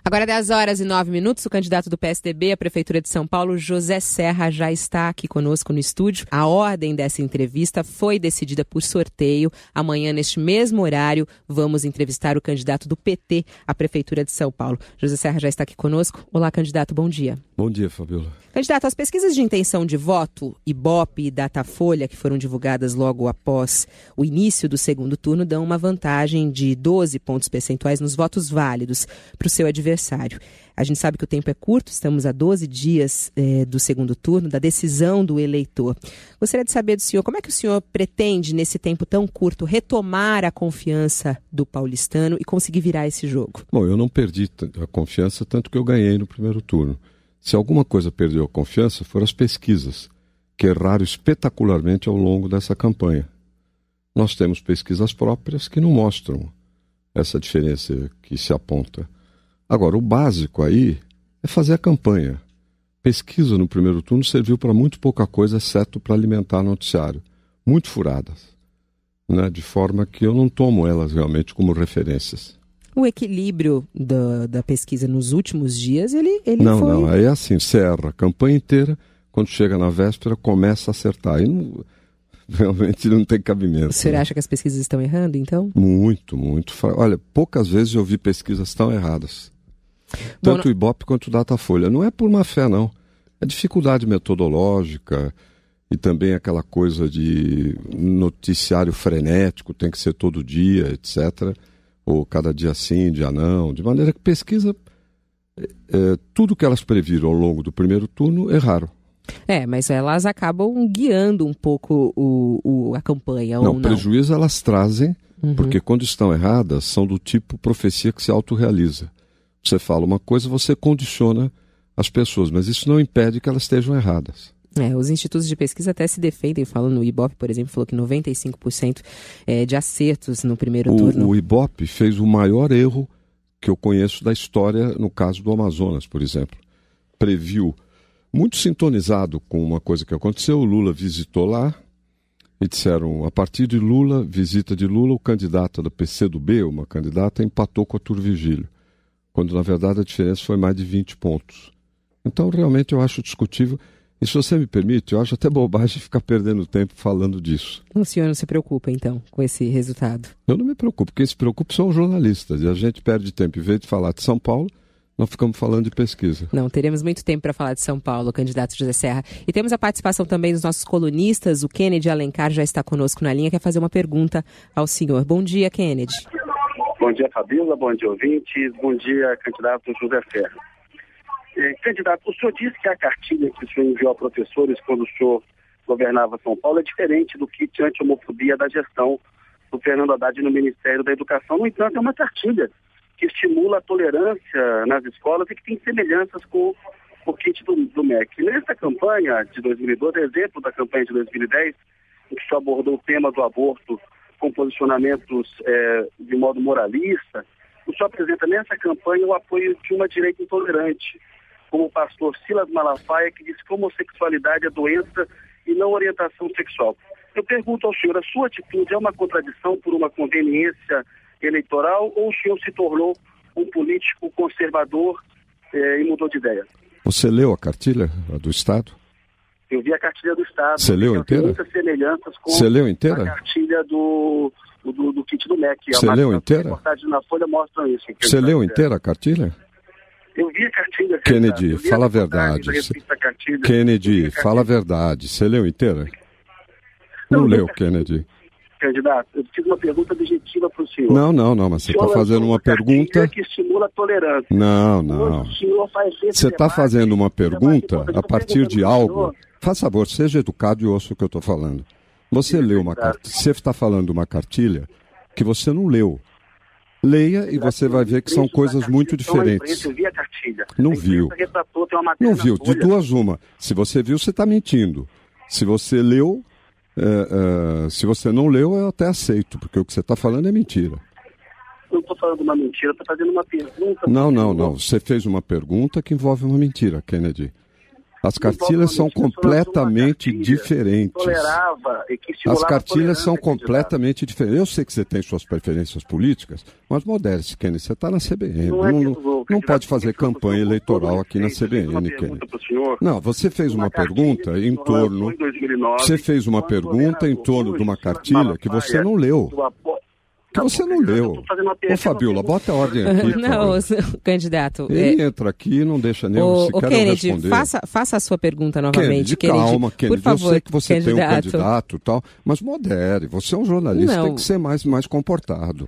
Agora 10h09, o candidato do PSDB à Prefeitura de São Paulo, José Serra, já está aqui conosco no estúdio. A ordem dessa entrevista foi decidida por sorteio. Amanhã, neste mesmo horário, vamos entrevistar o candidato do PT à Prefeitura de São Paulo. José Serra já está aqui conosco. Olá, candidato, bom dia. Bom dia, Fabiola. Candidato, as pesquisas de intenção de voto, Ibope e Datafolha, que foram divulgadas logo após o início do segundo turno, dão uma vantagem de 12 pontos percentuais nos votos válidos para o seu adversário. A gente sabe que o tempo é curto, estamos a 12 dias do segundo turno, da decisão do eleitor. Gostaria de saber do senhor, como é que o senhor pretende, nesse tempo tão curto, retomar a confiança do paulistano e conseguir virar esse jogo? Bom, eu não perdi a confiança, tanto que eu ganhei no primeiro turno. Se alguma coisa perdeu a confiança, foram as pesquisas, que erraram espetacularmente ao longo dessa campanha. Nós temos pesquisas próprias que não mostram essa diferença que se aponta. Agora, o básico aí é fazer a campanha. Pesquisa no primeiro turno serviu para muito pouca coisa, exceto para alimentar noticiário. Muito furadas, né? De forma que eu não tomo elas realmente como referências. O equilíbrio da pesquisa nos últimos dias, ele não, foi... Não, aí é assim, você erra a campanha inteira, quando chega na véspera, começa a acertar. Aí não, realmente não tem cabimento. O senhor acha que as pesquisas estão errando, então? Muito. Olha, poucas vezes eu vi pesquisas tão erradas. Tanto o Ibope quanto o Datafolha. Não é por má fé, não. É dificuldade metodológica e também aquela coisa de noticiário frenético, tem que ser todo dia, etc., ou cada dia sim, dia não, de maneira que pesquisa, tudo que elas previram ao longo do primeiro turno, erraram. Mas elas acabam guiando um pouco a campanha, ou não? Prejuízo elas trazem, porque quando estão erradas, são do tipo profecia que se autorrealiza. Você fala uma coisa, você condiciona as pessoas, mas isso não impede que elas estejam erradas. Os institutos de pesquisa até se defendem, falando, o Ibope, por exemplo, falou que 95% de acertos no primeiro turno. O Ibope fez o maior erro que eu conheço da história no caso do Amazonas, por exemplo. Previu, muito sintonizado com uma coisa que aconteceu, o Lula visitou lá e disseram, a partir de Lula, visita de Lula, o candidato da PCdoB, uma candidata, empatou com a Arthur Vigílio, quando na verdade a diferença foi mais de 20 pontos. Então realmente eu acho discutível. E se você me permite, eu acho até bobagem ficar perdendo tempo falando disso. O senhor não se preocupa, então, com esse resultado? Eu não me preocupo. Quem se preocupa são os jornalistas. E a gente perde tempo. Em vez de falar de São Paulo, nós ficamos falando de pesquisa. Não, teremos muito tempo para falar de São Paulo, candidato José Serra. E temos a participação também dos nossos colunistas. O Kennedy Alencar já está conosco na linha, quer fazer uma pergunta ao senhor. Bom dia, Kennedy. Bom dia, Fabíola. Bom dia, ouvintes. Bom dia, candidato José Serra. Candidato, o senhor disse que a cartilha que o senhor enviou a professores quando o senhor governava São Paulo é diferente do kit anti-homofobia da gestão do Fernando Haddad no Ministério da Educação. No entanto, é uma cartilha que estimula a tolerância nas escolas e que tem semelhanças com o kit do MEC. Nessa campanha de 2012, exemplo da campanha de 2010, em que o senhor abordou o tema do aborto com posicionamentos de modo moralista, o senhor apresenta nessa campanha o apoio de uma direita intolerante, como o pastor Silas Malafaia, que diz que homossexualidade é doença e não orientação sexual. Eu pergunto ao senhor, a sua atitude é uma contradição por uma conveniência eleitoral ou o senhor se tornou um político conservador e mudou de ideia? Você leu a cartilha do Estado? Eu vi a cartilha do Estado. Você leu inteira? Tem muitas semelhanças com Você leu inteira? A cartilha do kit do MEC. Você leu inteira? As reportagens na Folha mostram isso. Você leu inteira a cartilha? Eu vi a cartilha. Kennedy, fala a verdade. Kennedy, fala a verdade. Você leu inteira? Não leu, Kennedy. Candidato, eu fiz uma pergunta objetiva para o senhor. Não, mas você está fazendo uma pergunta... que estimula a tolerância. Não. Você está fazendo uma pergunta a partir de algo... Faz favor, seja educado e ouça o que eu estou falando. Você leu uma cartilha... Você está falando uma cartilha que você não leu. Leia e você vai ver que são coisas muito diferentes. Eu vi a cartilha. Não viu. Não viu. De duas uma. Se você viu, você está mentindo. Se você leu... se você não leu, eu até aceito, porque o que você está falando é mentira. Eu não estou falando uma mentira, estou fazendo uma pergunta. Não. Você fez uma pergunta que envolve uma mentira, Kennedy. As cartilhas são completamente diferentes. As cartilhas são completamente diferentes. Eu sei que você tem suas preferências políticas, mas modere-se, Kennedy, você está na CBN. Não pode fazer campanha eleitoral aqui na CBN, Kennedy. Não, você fez uma pergunta em torno... Você fez uma pergunta em torno de uma cartilha que você não leu. Que você não leu. Ô, Fabiola, bota a ordem aqui. Não, candidato. Ele entra aqui e não deixa nem sequer Kennedy, responder. faça a sua pergunta novamente. Kennedy, calma, Kennedy. Por favor, eu sei que você candidato. tem um candidato e tal, mas modere. Você é um jornalista, tem que ser mais comportado.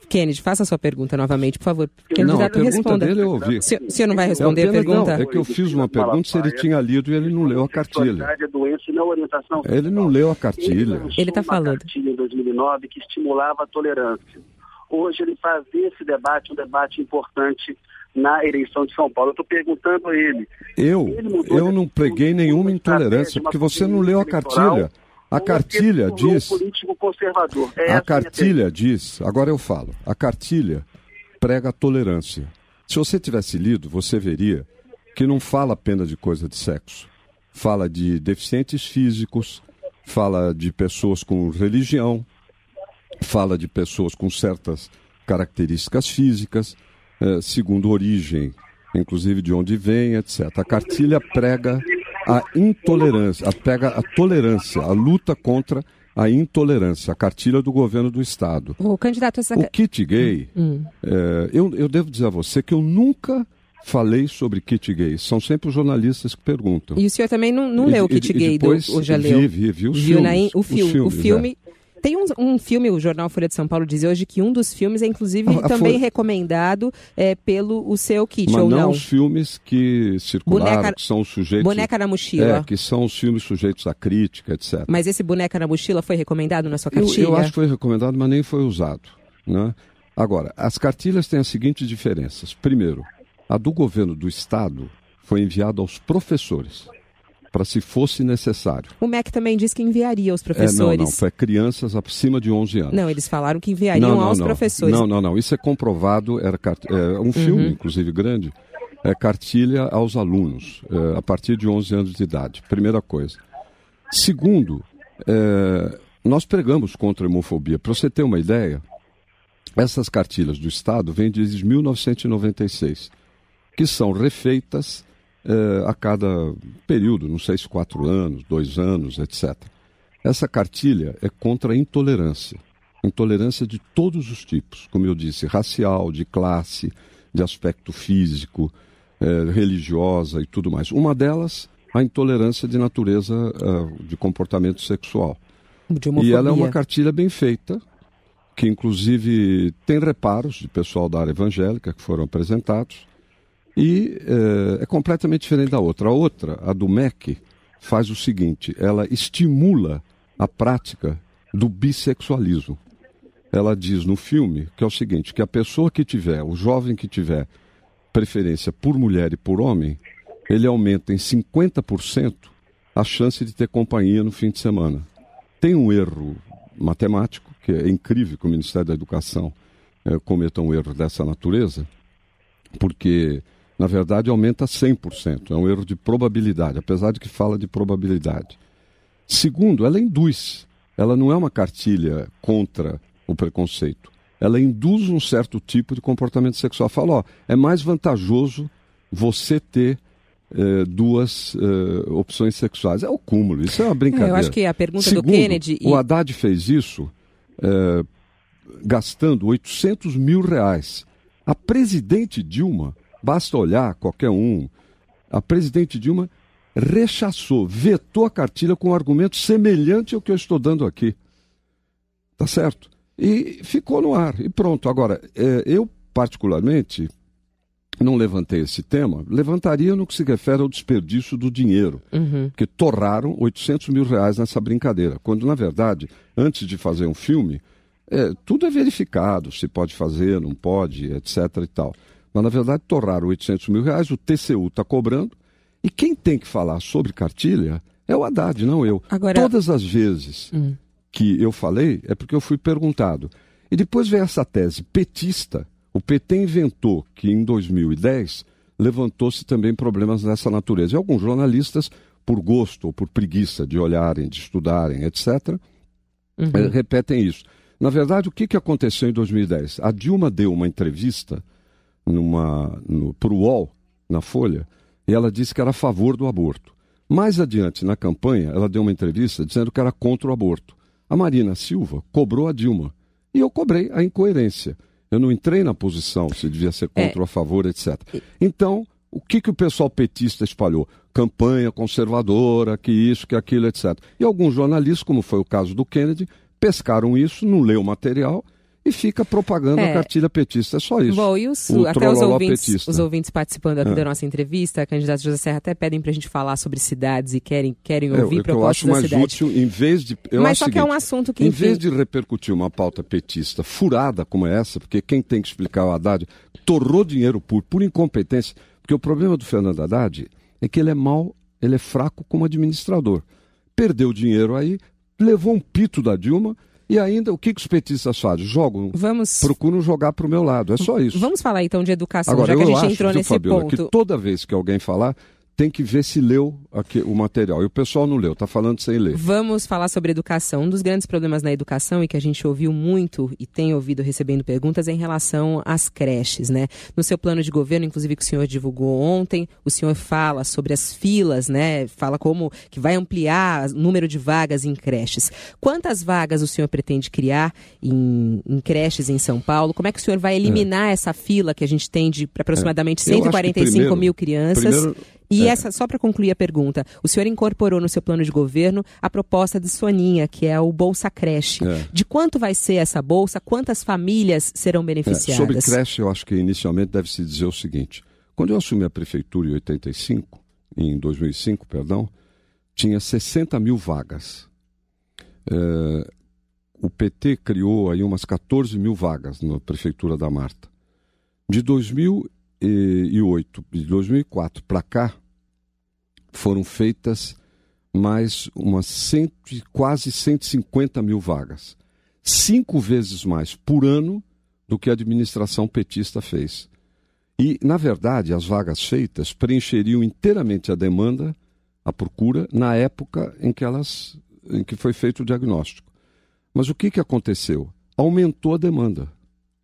Kennedy, faça a sua pergunta novamente, por favor. Não, a pergunta dele eu ouvi. O senhor não vai responder a pergunta? Não, é que eu fiz uma pergunta se ele tinha lido e ele não leu a cartilha. Ele não leu a cartilha. Ele está falando. Uma cartilha em 2009 que estimulava a tolerância. Hoje ele faz desse debate um debate importante na eleição de São Paulo. Eu estou perguntando a ele. Eu não preguei nenhuma intolerância, porque você não leu a cartilha. A cartilha diz... A cartilha diz... Agora eu falo. A cartilha prega a tolerância. Se você tivesse lido, você veria que não fala apenas de coisa de sexo. Fala de deficientes físicos, fala de pessoas com religião, fala de pessoas com certas características físicas, segundo origem, inclusive de onde vem, etc. A cartilha prega a intolerância, pega a tolerância, a luta contra a intolerância, a cartilha do governo do Estado. O candidato... O kit gay, eu devo dizer a você que eu nunca falei sobre kit gay. São sempre os jornalistas que perguntam. E o senhor também não leu o kit gay, ou já leu? Vi os filmes. O filme... É. Tem um filme, o jornal Folha de São Paulo diz hoje que um dos filmes é inclusive também recomendado pelo o seu kit, mas ou não? Não os filmes que circularam, que são os sujeitos... Boneca na mochila. Que são os filmes sujeitos à crítica, etc. Mas esse Boneca na mochila foi recomendado na sua cartilha? Eu acho que foi recomendado, mas nem foi usado, né? Agora, as cartilhas têm as seguintes diferenças. Primeiro, a do governo do Estado foi enviada aos professores, para se fosse necessário. O MEC também disse que enviaria aos professores. Não, para crianças acima de 11 anos. Não, eles falaram que enviariam aos professores. Não, isso é comprovado, era um filme, inclusive grande, cartilha aos alunos, a partir de 11 anos de idade, primeira coisa. Segundo, nós pregamos contra a homofobia. Para você ter uma ideia, essas cartilhas do Estado vêm desde 1996, que são refeitas a cada período, não sei se 4 anos, 2 anos, etc. Essa cartilha é contra a intolerância. Intolerância de todos os tipos, como eu disse, racial, de classe, de aspecto físico, religiosa e tudo mais. Uma delas, a intolerância de natureza de comportamento sexual. E ela é uma cartilha bem feita, que inclusive tem reparos de pessoal da área evangélica que foram apresentados, e é completamente diferente da outra. A outra, a do MEC, faz o seguinte, ela estimula a prática do bissexualismo. Ela diz no filme que é o seguinte, que a pessoa que tiver, o jovem que tiver preferência por mulher e por homem, ele aumenta em 50% a chance de ter companhia no fim de semana. Tem um erro matemático, que é incrível que o Ministério da Educação cometa um erro dessa natureza, porque... Na verdade, aumenta 100%. É um erro de probabilidade, apesar de que fala de probabilidade. Segundo, ela induz. Ela não é uma cartilha contra o preconceito. Ela induz um certo tipo de comportamento sexual. Fala, é mais vantajoso você ter duas opções sexuais. É o cúmulo, isso é uma brincadeira. Eu acho que a pergunta Segundo, do Kennedy... o Haddad fez isso gastando R$800 mil. A presidente Dilma... Basta olhar qualquer um. A presidente Dilma rechaçou, vetou a cartilha com um argumento semelhante ao que eu estou dando aqui. Tá certo? E ficou no ar. E pronto. Agora, eu particularmente não levantei esse tema. Levantaria no que se refere ao desperdício do dinheiro. Que torraram R$800 mil nessa brincadeira. Quando, na verdade, antes de fazer um filme, tudo é verificado. Se pode fazer, não pode, etc. e tal. Mas, na verdade, torraram R$800 mil, o TCU está cobrando, e quem tem que falar sobre cartilha é o Haddad, não eu. Agora... Todas as vezes que eu falei é porque eu fui perguntado. E depois veio essa tese petista. O PT inventou que em 2010 levantou-se também problemas dessa natureza. E alguns jornalistas, por gosto ou por preguiça de olharem, de estudarem, etc., repetem isso. Na verdade, o que aconteceu em 2010? A Dilma deu uma entrevista para o UOL, na Folha, e ela disse que era a favor do aborto. Mais adiante, na campanha, ela deu uma entrevista dizendo que era contra o aborto. A Marina Silva cobrou a Dilma. E eu cobrei a incoerência. Eu não entrei na posição se devia ser contra ou a favor, etc. Então, o que o pessoal petista espalhou? Campanha conservadora, que isso, que aquilo, etc. E alguns jornalistas, como foi o caso do Kennedy, pescaram isso, não leu o material e fica propagando a cartilha petista. É só isso. Bom, e até os ouvintes participando aqui da nossa entrevista, candidato José Serra, até pedem para a gente falar sobre cidades e querem ouvir propostas da cidade. Eu acho mais útil, em vez de... Mas só que é um assunto que... Em vez de repercutir uma pauta petista furada como essa, porque quem tem que explicar o Haddad torrou dinheiro por incompetência, porque o problema do Fernando Haddad é que ele é mau, ele é fraco como administrador. Perdeu dinheiro aí, levou um pito da Dilma. E ainda, o que os petistas fazem? Procuram jogar para o meu lado. É só isso. Vamos falar então de educação, agora, já que a gente entrou nesse Fabiola, ponto. Que toda vez que alguém falar, tem que ver se leu o material. E o pessoal não leu, está falando sem ler. Vamos falar sobre educação. Um dos grandes problemas na educação e que a gente ouviu muito e tem ouvido recebendo perguntas é em relação às creches, né? No seu plano de governo, inclusive que o senhor divulgou ontem, o senhor fala sobre as filas, né? Fala como que vai ampliar o número de vagas em creches. Quantas vagas o senhor pretende criar em creches em São Paulo? Como é que o senhor vai eliminar essa fila que a gente tem de aproximadamente 145 mil crianças? Só para concluir a pergunta, o senhor incorporou no seu plano de governo a proposta de Soninha, que é o Bolsa Creche. De quanto vai ser essa bolsa? Quantas famílias serão beneficiadas? Sobre creche, eu acho que inicialmente deve-se dizer o seguinte. Quando eu assumi a prefeitura em 2005, tinha 60 mil vagas. O PT criou aí umas 14 mil vagas na prefeitura da Marta. De 2008, de 2004 para cá, foram feitas mais quase 150 mil vagas. 5 vezes mais por ano do que a administração petista fez. E, na verdade, as vagas feitas preencheriam inteiramente a demanda, a procura, na época em que foi feito o diagnóstico. Mas o que aconteceu? Aumentou a demanda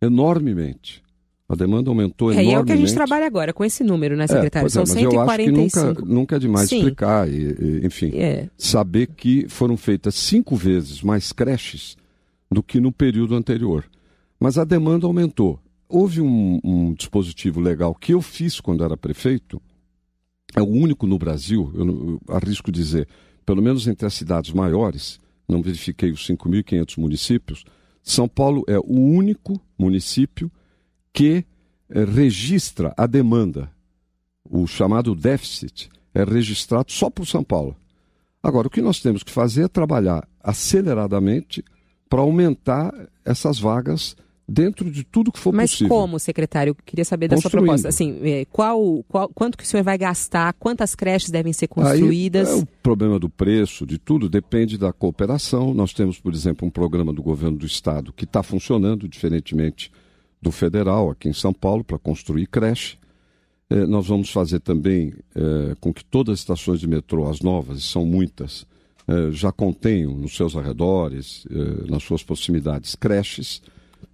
enormemente. A demanda aumentou enormemente. E é o que a gente trabalha agora, com esse número, né, secretário? São 145. Eu acho que nunca é demais explicar, enfim, saber que foram feitas 5 vezes mais creches do que no período anterior. Mas a demanda aumentou. Houve um dispositivo legal que eu fiz quando era prefeito, é o único no Brasil, eu arrisco dizer, pelo menos entre as cidades maiores, não verifiquei os 5.500 municípios, São Paulo é o único município que registra a demanda. O chamado déficit é registrado só por São Paulo. Agora, o que nós temos que fazer é trabalhar aceleradamente para aumentar essas vagas dentro de tudo que for possível. Mas como, secretário? Eu queria saber da sua proposta. Assim, quanto que o senhor vai gastar? Quantas creches devem ser construídas? Aí, o problema do preço, de tudo, depende da cooperação. Nós temos, por exemplo, um programa do governo do estado que está funcionando, diferentemente do federal, aqui em São Paulo, para construir creche. Nós vamos fazer também com que todas as estações de metrô, as novas, e são muitas, já contenham nos seus arredores, nas suas proximidades, creches.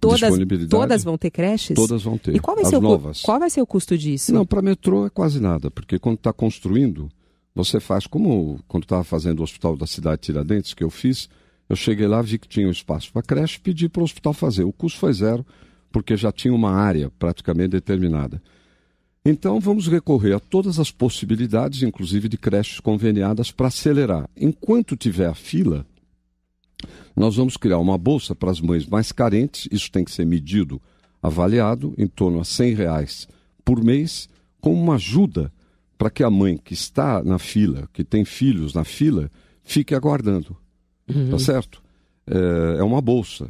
Todas vão ter creches? Todas vão ter. E qual vai ser o custo disso? Não, para metrô é quase nada, porque quando está construindo, você faz como quando estava fazendo o Hospital da Cidade de Tiradentes, que eu fiz, eu cheguei lá, vi que tinha um espaço para creche, pedi para o hospital fazer. O custo foi 0, porque já tinha uma área praticamente determinada. Então vamos recorrer a todas as possibilidades, inclusive de creches conveniadas, para acelerar. Enquanto tiver a fila, nós vamos criar uma bolsa para as mães mais carentes, isso tem que ser medido, avaliado, em torno a R$100 por mês, como uma ajuda para que a mãe que está na fila, que tem filhos na fila, fique aguardando. Tá certo? É uma bolsa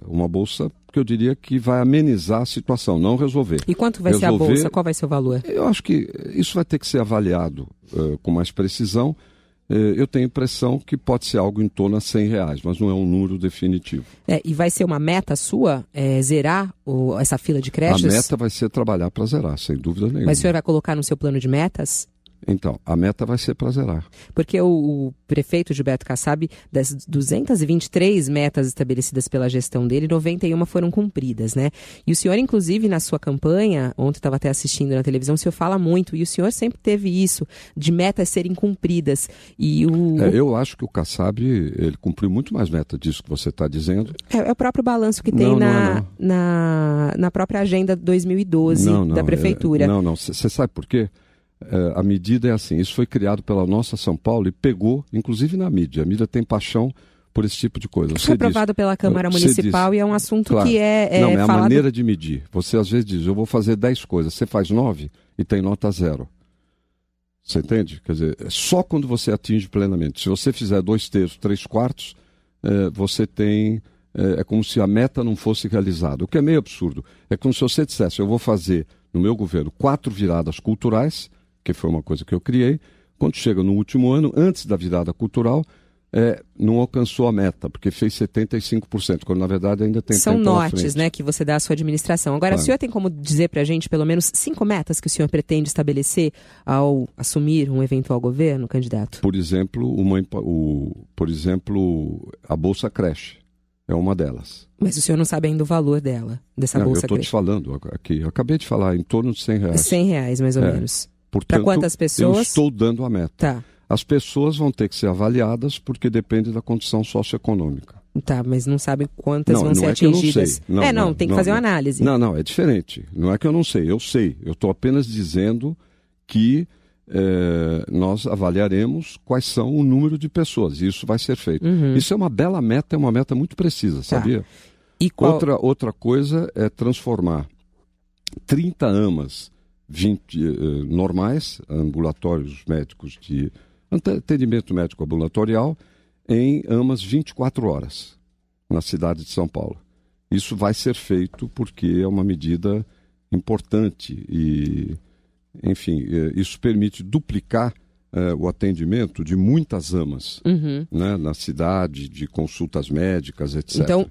que eu diria que vai amenizar a situação, não resolver. E quanto vai ser a bolsa? Qual vai ser o valor? Eu acho que isso vai ter que ser avaliado com mais precisão. eu tenho a impressão que pode ser algo em torno a R$100, mas não é um número definitivo. E vai ser uma meta sua, zerar essa fila de creches? A meta vai ser trabalhar para zerar, sem dúvida nenhuma. Mas o senhor vai colocar no seu plano de metas? Então, a meta vai ser para zerar. Porque o prefeito Gilberto Kassab, das 223 metas estabelecidas pela gestão dele, 91 foram cumpridas, né? E o senhor, inclusive, na sua campanha, ontem estava até assistindo na televisão, o senhor fala muito, e o senhor sempre teve isso, de metas serem cumpridas. E eu acho que o Kassab, ele cumpriu muito mais meta disso que você está dizendo. É o próprio balanço que tem na própria agenda 2012 da prefeitura. Você sabe por quê? A medida é assim, isso foi criado pela nossa São Paulo e pegou, inclusive na mídia. A mídia tem paixão por esse tipo de coisa. Foi aprovado pela Câmara Municipal e é um assunto que é Não, é falado... a maneira de medir. Você às vezes diz, eu vou fazer 10 coisas, você faz 9 e tem nota 0. Você entende? Quer dizer, só quando você atinge plenamente. Se você fizer 2/3, 3/4, você tem... É como se a meta não fosse realizada. O que é meio absurdo. É como se você dissesse, eu vou fazer no meu governo 4 viradas culturais, que foi uma coisa que eu criei, quando chega no último ano, antes da virada cultural, não alcançou a meta, porque fez 75%, quando na verdade ainda tem São tempo pela nortes, frente. né, que você dá à sua administração. Agora, Claro. O senhor tem como dizer pra gente pelo menos 5 metas que o senhor pretende estabelecer ao assumir um eventual governo, candidato? Por exemplo, a Bolsa Creche é uma delas. Mas o senhor não sabe ainda o valor dessa Eu Bolsa estou te Creche. falando aqui, eu acabei de falar, em torno de R$100. R$100, mais ou menos. Portanto, Para quantas pessoas? Eu estou dando a meta. Tá. As pessoas vão ter que ser avaliadas porque depende da condição socioeconômica. Tá, mas não sabem quantas vão ser é que eu não atingidas. sei. Tem que fazer uma análise. Não, é diferente. Não é que eu não sei, eu sei. Eu estou apenas dizendo que nós avaliaremos quais são o número de pessoas. E isso vai ser feito. Uhum. Isso é uma bela meta, é uma meta muito precisa, sabia? E Outra coisa é transformar 30 AMAs 20 normais, ambulatórios médicos de atendimento médico ambulatorial, em AMAs 24 horas na cidade de São Paulo. Isso vai ser feito porque é uma medida importante e, enfim, isso permite duplicar o atendimento de muitas AMAs, né, na cidade, de consultas médicas, etc. Então,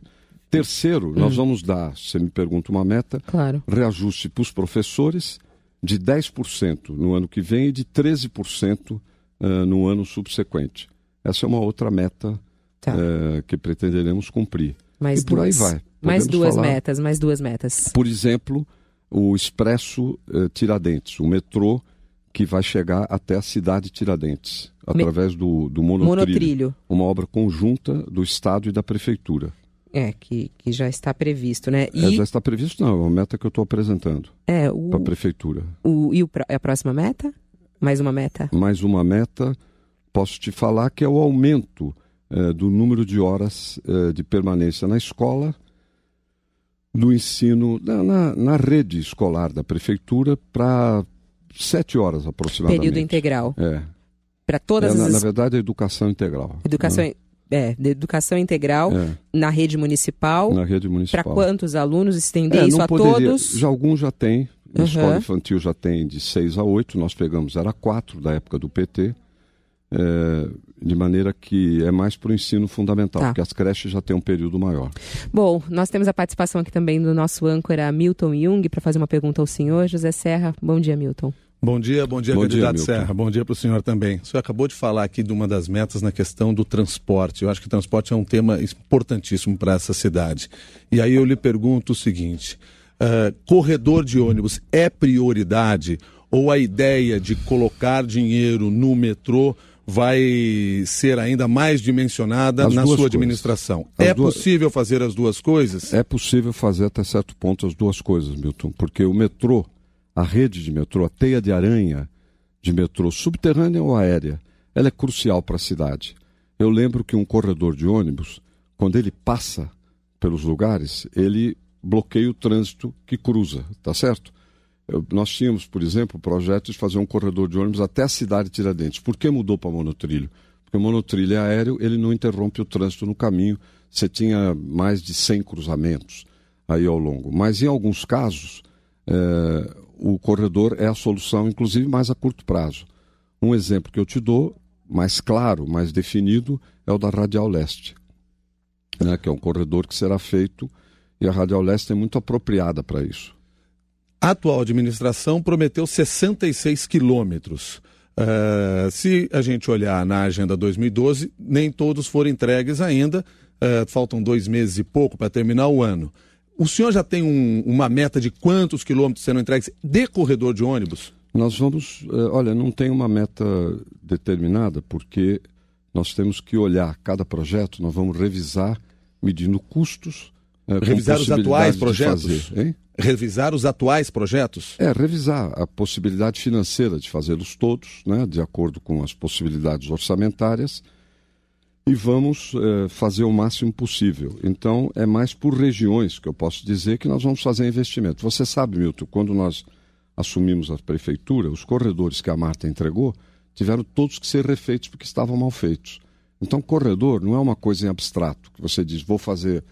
terceiro, nós vamos dar, se você me pergunta uma meta, claro, reajuste para os professores de 10% no ano que vem e de 13% no ano subsequente. Essa é uma outra meta que pretenderemos cumprir. E por aí vai. Mais duas metas. Por exemplo, o Expresso Tiradentes, o metrô que vai chegar até a cidade de Tiradentes, através do monotrilho. Uma obra conjunta do Estado e da Prefeitura. Que já está previsto, né? Já está previsto, não, é uma meta que eu estou apresentando para a Prefeitura. A próxima meta? Mais uma meta? Mais uma meta, posso te falar que é o aumento do número de horas de permanência na escola, do ensino, na rede escolar da Prefeitura, para 7 horas aproximadamente. Período integral. Para todas na verdade, a educação integral. De educação integral na rede municipal. Na rede municipal. Para quantos alunos? Estender isso a todos? Alguns já tem. A escola infantil já tem de 6 a 8. Nós pegamos, era 4 da época do PT. De maneira que é mais para o ensino fundamental, porque as creches já têm um período maior. Bom, nós temos a participação aqui também do nosso âncora Milton Jung para fazer uma pergunta ao senhor. José Serra, bom dia, Milton. Bom dia, candidato Serra. Bom dia para o senhor também. O senhor acabou de falar aqui de uma das metas na questão do transporte. Eu acho que o transporte é um tema importantíssimo para essa cidade. E aí eu lhe pergunto o seguinte, corredor de ônibus é prioridade ou a ideia de colocar dinheiro no metrô vai ser ainda mais dimensionada na sua administração? É possível fazer as duas coisas? É possível fazer até certo ponto as duas coisas, Milton, porque o metrô, a rede de metrô, a teia de aranha de metrô, subterrânea ou aérea, ela é crucial para a cidade. Eu lembro que um corredor de ônibus, quando ele passa pelos lugares, ele bloqueia o trânsito que cruza, tá certo? Nós tínhamos, por exemplo, o projeto de fazer um corredor de ônibus até a cidade de Tiradentes. Por que mudou para monotrilho? Porque o monotrilho é aéreo, ele não interrompe o trânsito no caminho. Você tinha mais de 100 cruzamentos aí ao longo. Mas em alguns casos, o corredor é a solução, inclusive mais a curto prazo. Um exemplo que eu te dou, mais claro, mais definido, é o da Radial Leste, né, que é um corredor que será feito, e a Radial Leste é muito apropriada para isso. A atual administração prometeu 66 quilômetros. Se a gente olhar na Agenda 2012, nem todos foram entregues ainda, faltam 2 meses e pouco para terminar o ano. O senhor já tem uma meta de quantos quilômetros serão entregues de corredor de ônibus? Nós vamos, olha, não tem uma meta determinada, porque nós temos que olhar cada projeto, nós vamos revisar, medindo custos. Revisar os atuais projetos? Fazer, hein? Revisar os atuais projetos? Revisar a possibilidade financeira de fazê-los todos, né, de acordo com as possibilidades orçamentárias, e vamos fazer o máximo possível. Então, é mais por regiões que eu posso dizer que nós vamos fazer investimento. Você sabe, Milton, quando nós assumimos a prefeitura, os corredores que a Marta entregou tiveram todos que ser refeitos porque estavam mal feitos. Então, corredor não é uma coisa em abstrato, que você diz, vou fazer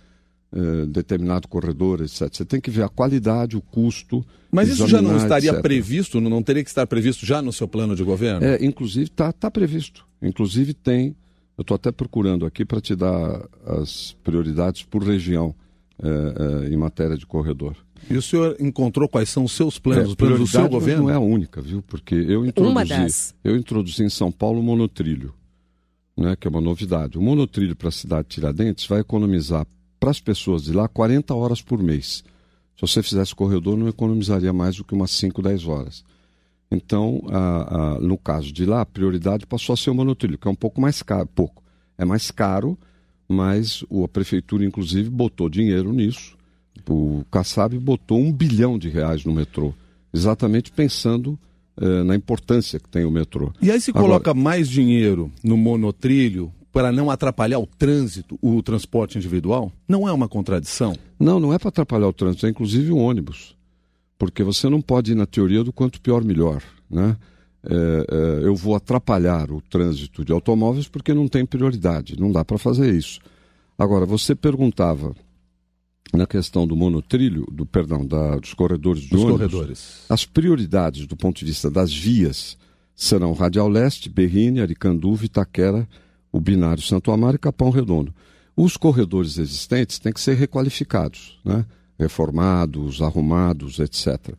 determinado corredor, etc. Você tem que ver a qualidade, o custo. Mas isso já não estaria etc. previsto, não teria que estar previsto já no seu plano de governo? Inclusive está previsto. Inclusive tem, eu estou até procurando aqui para te dar as prioridades por região em matéria de corredor. E o senhor encontrou quais são os seus planos, os planos do seu governo? Não é a única, viu? Porque eu introduzi em São Paulo o monotrilho, né, que é uma novidade. O monotrilho para a cidade de Tiradentes vai economizar para as pessoas de lá 40 horas por mês. Se você fizesse corredor, não economizaria mais do que umas 5, 10 horas. Então, no caso de lá, a prioridade passou a ser o monotrilho, que é um pouco mais caro. É mais caro, mas a prefeitura, inclusive, botou dinheiro nisso. O Kassab botou R$1 bilhão no metrô, exatamente pensando na importância que tem o metrô. E aí se coloca mais dinheiro no monotrilho para não atrapalhar o trânsito, o transporte individual? Não é uma contradição? Não é para atrapalhar o trânsito, é inclusive o ônibus. Porque você não pode ir na teoria do quanto pior, melhor, né? Eu vou atrapalhar o trânsito de automóveis porque não tem prioridade, não dá para fazer isso. Agora, você perguntava na questão do monotrilho, dos corredores de ônibus, as prioridades do ponto de vista das vias serão Radial Leste, Berrini, Aricanduva, Itaquera, o binário Santo Amaro e Capão Redondo. Os corredores existentes têm que ser requalificados, né? Reformados, arrumados, etc.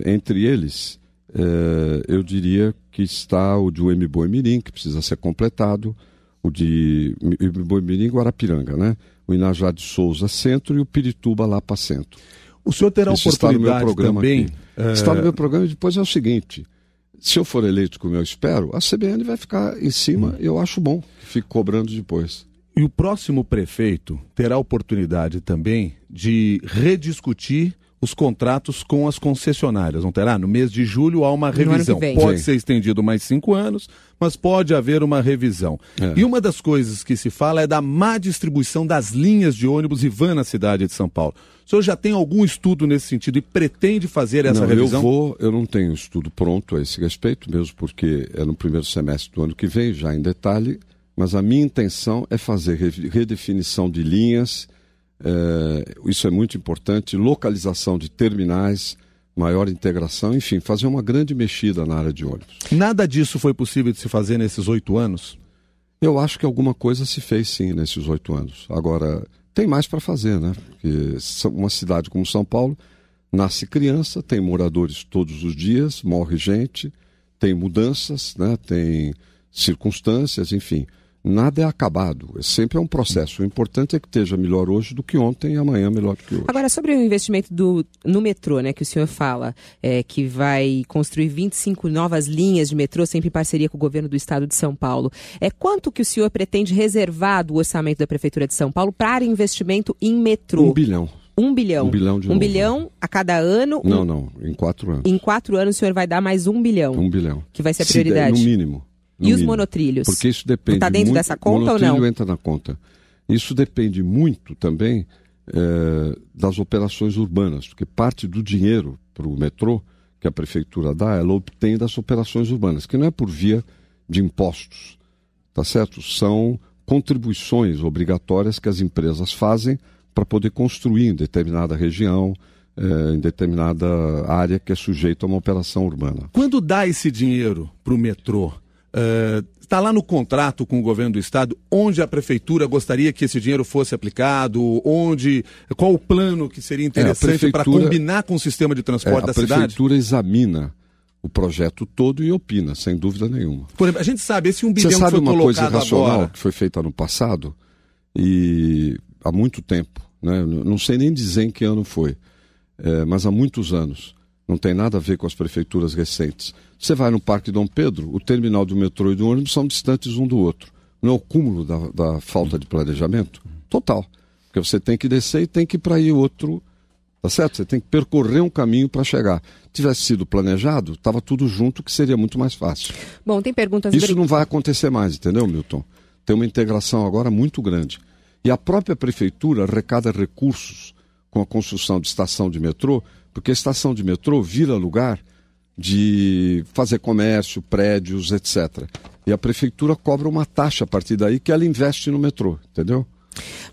Entre eles, eu diria que está o de Uemiboi-Mirim, que precisa ser completado, o de Uemiboi-Mirim e Guarapiranga, né? O Inajá de Souza Centro e o Pirituba Lapa Centro. O senhor terá oportunidade também... Está no meu programa e depois é o seguinte... Se eu for eleito, como eu espero, a CBN vai ficar em cima e eu acho bom que fique cobrando depois. E o próximo prefeito terá oportunidade também de rediscutir os contratos com as concessionárias, não terá? No mês de julho há uma revisão. Pode ser estendido mais 5 anos, mas pode haver uma revisão. E uma das coisas que se fala é da má distribuição das linhas de ônibus e van na cidade de São Paulo. O senhor já tem algum estudo nesse sentido e pretende fazer essa revisão? Eu não tenho estudo pronto a esse respeito, mesmo porque é no primeiro semestre do ano que vem, já em detalhe, mas a minha intenção é fazer redefinição de linhas, isso é muito importante, localização de terminais, maior integração, enfim, fazer uma grande mexida na área de ônibus. Nada disso foi possível de se fazer nesses 8 anos? Eu acho que alguma coisa se fez sim nesses 8 anos. Agora... tem mais para fazer, né? Porque uma cidade como São Paulo nasce criança, tem moradores todos os dias, morre gente, tem mudanças, né? Tem circunstâncias, enfim. Nada é acabado, sempre é um processo. O importante é que esteja melhor hoje do que ontem e amanhã melhor do que hoje. Agora, sobre o investimento no metrô, né, que o senhor fala, que vai construir 25 novas linhas de metrô, sempre em parceria com o governo do estado de São Paulo. Quanto que o senhor pretende reservar do orçamento da Prefeitura de São Paulo para investimento em metrô? 1 bilhão. 1 bilhão. 1 bilhão de novo. 1 bilhão a cada ano? Não, em 4 anos. Em 4 anos o senhor vai dar mais 1 bilhão? 1 bilhão. Que vai ser a prioridade? No mínimo. E os monotrilhos? Porque isso depende. Está dentro dessa conta ou não? O monotrilho entra na conta. Isso depende muito também das operações urbanas, porque parte do dinheiro para o metrô que a prefeitura dá, ela obtém das operações urbanas, que não é por via de impostos, tá certo? São contribuições obrigatórias que as empresas fazem para poder construir em determinada região, em determinada área que é sujeita a uma operação urbana. Quando dá esse dinheiro para o metrô, Está lá no contrato com o governo do estado onde a prefeitura gostaria que esse dinheiro fosse aplicado, qual o plano que seria interessante para combinar com o sistema de transporte da cidade? A prefeitura examina o projeto todo e opina, sem dúvida nenhuma. Por exemplo, a gente sabe, esse 1 bilhão que foi colocado agora... Você sabe uma coisa irracional que foi feita no passado, e há muito tempo, né? Não sei nem dizer em que ano foi, mas há muitos anos, não tem nada a ver com as prefeituras recentes. Você vai no Parque Dom Pedro, o terminal do metrô e do ônibus são distantes um do outro. Não é o cúmulo da falta de planejamento? Total. Porque você tem que descer e tem que ir para aí outro... Tá certo? Você tem que percorrer um caminho para chegar. Tivesse sido planejado, estava tudo junto, que seria muito mais fácil. Bom, tem perguntas... Isso não vai acontecer mais, entendeu, Milton? Tem uma integração agora muito grande. E a própria prefeitura arrecada recursos com a construção de estação de metrô, porque a estação de metrô vira lugar de fazer comércio, prédios, etc. E a prefeitura cobra uma taxa a partir daí que ela investe no metrô, entendeu?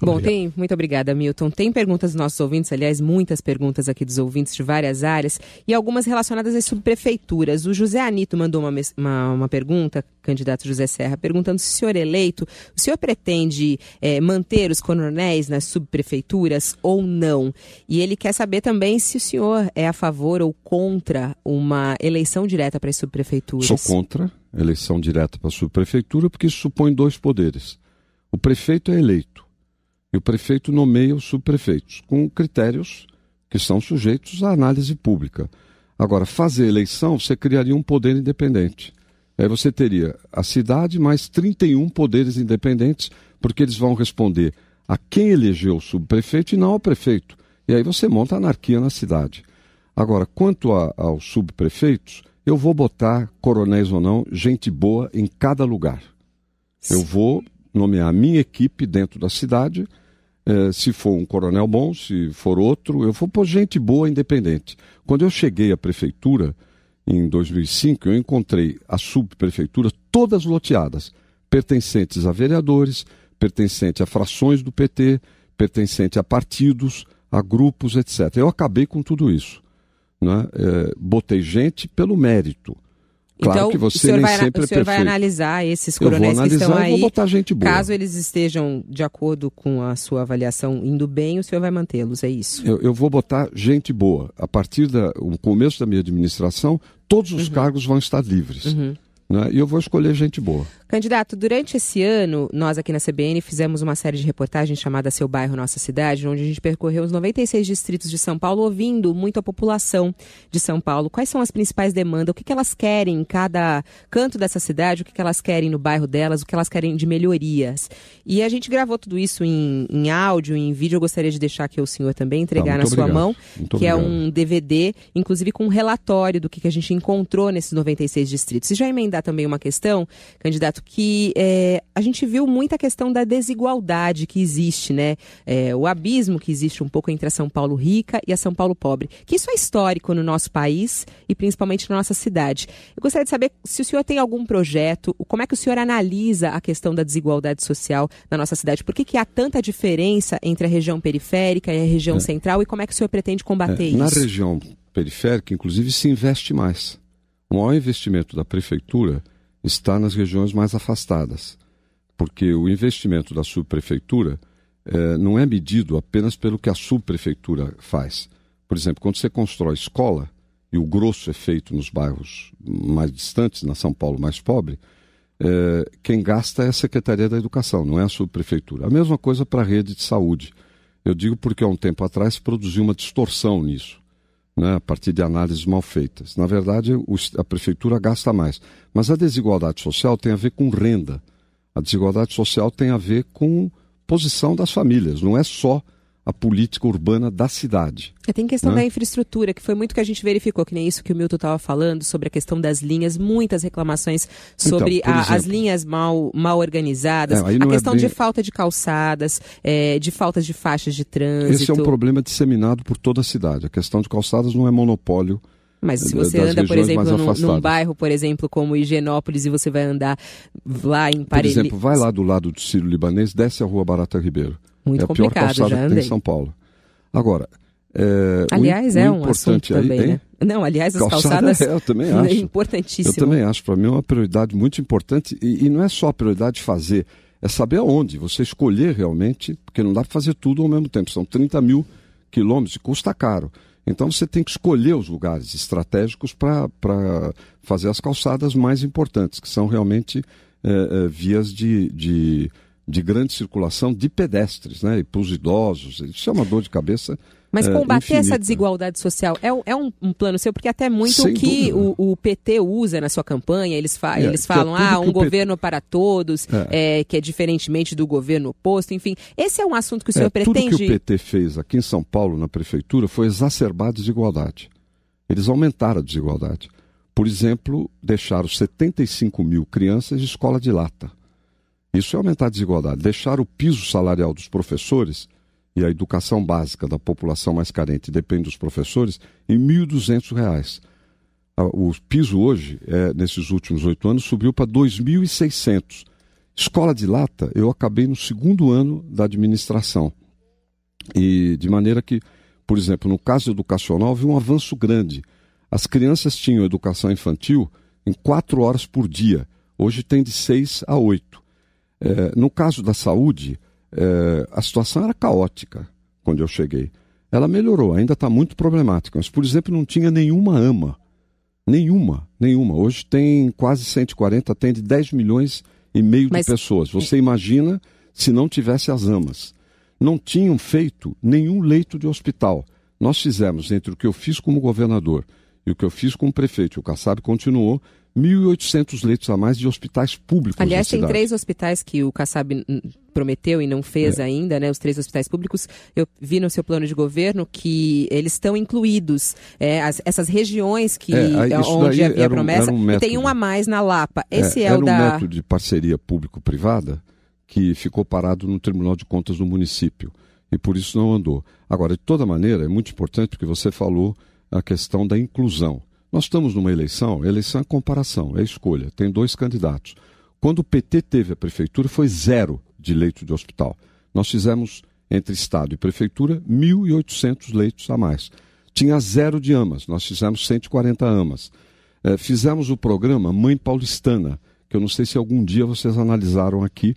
Bom, muito obrigada, Milton. Tem perguntas dos nossos ouvintes, aliás, muitas perguntas aqui dos ouvintes de várias áreas e algumas relacionadas às subprefeituras. O José Anito mandou uma pergunta, candidato José Serra, perguntando se o senhor eleito, o senhor pretende manter os coronéis nas subprefeituras ou não? E ele quer saber também se o senhor é a favor ou contra uma eleição direta para as subprefeituras. Sou contra a eleição direta para a subprefeitura porque isso supõe dois poderes. O prefeito é eleito. E o prefeito nomeia os subprefeitos, com critérios que são sujeitos à análise pública. Agora, fazer eleição, você criaria um poder independente. Aí você teria a cidade mais 31 poderes independentes, porque eles vão responder a quem elegeu o subprefeito e não ao prefeito. E aí você monta anarquia na cidade. Agora, quanto aos subprefeitos, eu vou botar, coronéis ou não, gente boa em cada lugar. Eu vou nomear a minha equipe dentro da cidade. Se for um coronel bom, se for outro, eu vou pôr gente boa independente. Quando eu cheguei à prefeitura, em 2005, eu encontrei as subprefeituras todas loteadas, pertencentes a vereadores, pertencentes a frações do PT, pertencentes a partidos, a grupos, etc. Eu acabei com tudo isso, né? Botei gente pelo mérito. Claro então, que você nem sempre o senhor vai analisar esses coronéis que estão aí, vou botar gente boa. Caso eles estejam de acordo com a sua avaliação indo bem, o senhor vai mantê-los, é isso? Eu vou botar gente boa. A partir do começo da minha administração, todos os cargos vão estar livres. Né? E eu vou escolher gente boa. Candidato, durante esse ano, nós aqui na CBN fizemos uma série de reportagens chamada Seu Bairro, Nossa Cidade, onde a gente percorreu os 96 distritos de São Paulo, ouvindo muito a população de São Paulo. Quais são as principais demandas, o que elas querem em cada canto dessa cidade, o que elas querem no bairro delas, o que elas querem de melhorias. E a gente gravou tudo isso em áudio, em vídeo. Eu gostaria de deixar aqui o senhor também, entregar na sua mão, que é um DVD, inclusive com um relatório do que a gente encontrou nesses 96 distritos. E já emendar também uma questão, candidato, que a gente viu muita questão da desigualdade que existe, né? O abismo que existe um pouco entre a São Paulo rica e a São Paulo pobre. Que isso é histórico no nosso país e principalmente na nossa cidade. Eu gostaria de saber se o senhor tem algum projeto, como é que o senhor analisa a questão da desigualdade social na nossa cidade? Por que há tanta diferença entre a região periférica e a região central e como é que o senhor pretende combater isso? Na região periférica, inclusive, se investe mais. O maior investimento da prefeitura está nas regiões mais afastadas, porque o investimento da subprefeitura não é medido apenas pelo que a subprefeitura faz. Por exemplo, quando você constrói escola, e o grosso é feito nos bairros mais distantes, na São Paulo mais pobre, quem gasta é a Secretaria da Educação, não é a subprefeitura. A mesma coisa para a rede de saúde. Eu digo porque há um tempo atrás se produziu uma distorção nisso, né, a partir de análises mal feitas. Na verdade, a prefeitura gasta mais. Mas a desigualdade social tem a ver com renda. A desigualdade social tem a ver com posição das famílias. Não é só a política urbana da cidade. Tem questão da infraestrutura, que foi muito que a gente verificou, que nem isso que o Milton estava falando, sobre a questão das linhas, muitas reclamações sobre as linhas mal organizadas, a questão de falta de calçadas, de falta de faixas de trânsito. Esse é um problema disseminado por toda a cidade. A questão de calçadas não é monopólio. Mas se você anda, por exemplo, num bairro, por exemplo, como Higienópolis, e você vai andar lá em Parelheiros... Por exemplo, vai lá do lado do Sírio-Libanês, desce a rua Barata Ribeiro. Muito complicado, é a pior calçada que tem em São Paulo. Agora, Aliás, é um assunto também, né? Não, aliás, as calçadas eu também acho. É importantíssimo. Eu também acho, para mim é uma prioridade muito importante e não é só a prioridade de fazer, é saber aonde, você escolher realmente, porque não dá para fazer tudo ao mesmo tempo, são 30 mil quilômetros e custa caro. Então você tem que escolher os lugares estratégicos para fazer as calçadas mais importantes, que são realmente vias de grande circulação de pedestres, né? E para os idosos, isso é uma dor de cabeça. Mas combater infinita. Essa desigualdade social é um plano seu, porque até muito Sem que dúvida. o PT usa na sua campanha, eles falam, um governo para todos, que é diferentemente do governo oposto, enfim. Esse é um assunto que o senhor pretende... Tudo que o PT fez aqui em São Paulo, na prefeitura, foi exacerbar a desigualdade. Eles aumentaram a desigualdade. Por exemplo, deixaram 75 mil crianças de escola de lata. Isso é aumentar a desigualdade. Deixar o piso salarial dos professores e a educação básica da população mais carente depende dos professores em R$ 1.200. O piso hoje, nesses últimos 8 anos, subiu para R$ 2.600. Escola de lata, eu acabei no 2º ano da administração. E de maneira que, por exemplo, no caso educacional, houve um avanço grande. As crianças tinham educação infantil em 4 horas por dia. Hoje tem de 6 a 8. No caso da saúde, a situação era caótica quando eu cheguei. Ela melhorou, ainda está muito problemática. Mas, por exemplo, não tinha nenhuma AMA. Nenhuma. Hoje tem quase 140, atende 10 milhões e meio de pessoas. Você imagina se não tivesse as AMAs. Não tinham feito nenhum leito de hospital. Nós fizemos, entre o que eu fiz como governador e o que eu fiz como prefeito, o Kassab continuou, 1.800 leitos a mais de hospitais públicos. Aliás, tem 3 hospitais que o Kassab prometeu e não fez ainda, né? Os 3 hospitais públicos. Eu vi no seu plano de governo que eles estão incluídos. Essas regiões onde havia promessa. E tem um a mais na Lapa. Esse é o da... Era um método de parceria público-privada que ficou parado no Tribunal de Contas do município. E por isso não andou. Agora, de toda maneira, é muito importante porque você falou a questão da inclusão. Nós estamos numa eleição é comparação, é escolha. Tem 2 candidatos. Quando o PT teve a prefeitura, foi 0 de leito de hospital. Nós fizemos, entre Estado e Prefeitura, 1.800 leitos a mais. Tinha 0 de AMAs, nós fizemos 140 AMAs. Fizemos o programa Mãe Paulistana, que eu não sei se algum dia vocês analisaram aqui,